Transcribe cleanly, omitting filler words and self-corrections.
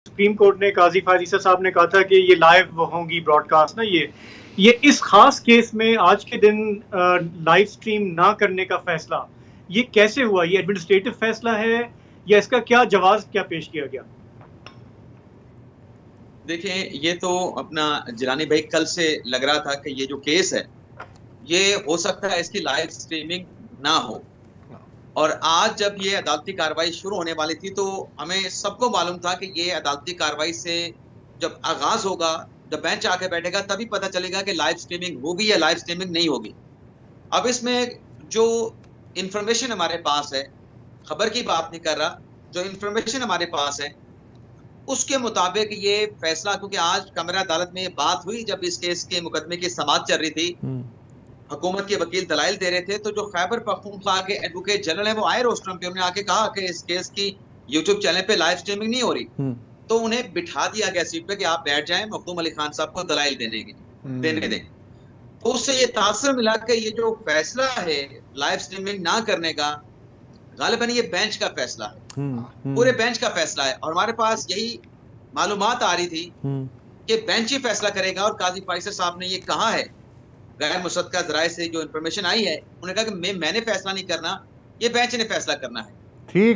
Supreme court ने काजी फायजीसा साहब ने कहा था कि ये लाइव होंगी ब्रॉडकास्ट ना, ये इस खास केस में आज के दिन लाइव स्ट्रीम ना करने का फैसला ये कैसे हुआ? ये एडमिनिस्ट्रेटिव फैसला है या इसका क्या जवाब क्या पेश किया गया? देखें, ये तो अपना जिलानी भाई कल से लग रहा था कि ये जो केस है ये हो सकता है इसकी लाइव स्ट्रीमिंग ना हो। और आज जब ये अदालती कार्रवाई शुरू होने वाली थी तो हमें सबको मालूम था कि ये अदालती कार्रवाई से जब आगाज होगा, जब बेंच आके बैठेगा तभी पता चलेगा कि लाइव स्ट्रीमिंग होगी या लाइव स्ट्रीमिंग नहीं होगी। अब इसमें जो इंफॉर्मेशन हमारे पास है, खबर की बात नहीं कर रहा, जो इंफॉर्मेशन हमारे पास है उसके मुताबिक ये फैसला, क्योंकि आज कमरा अदालत में ये बात हुई जब इस केस के मुकदमे की समाअत चल रही थी, हुकूमत के वकील दलाइल दे रहे थे, तो जो खैबर पख्तूनख्वा के एडवोकेट जनरल है वो आए रोस्ट्रम पे, उन्होंने आके कहा कि इस केस की यूट्यूब चैनल पे लाइव स्ट्रीमिंग नहीं हो रही। तो उन्हें बिठा दिया गया सीट पे कि आप बैठ जाएं, मखदूम अली खान साहब को दलाइल देने दें। तो उससे ये तासर मिला कि ये जो फैसला है लाइव स्ट्रीमिंग ना करने का, गालिबन ये बेंच का फैसला है, पूरे बेंच का फैसला है। और हमारे पास यही मालूमात आ रही थी कि बेंच ही फैसला करेगा। और काजी फायजीसा साहब ने ये कहा है, गैर मुसद्दक़ा ज़राए से जो इंफॉर्मेशन आई है, उन्होंने कहा कि मैंने फैसला नहीं करना, ये बेंच ने फैसला करना है। ठीक।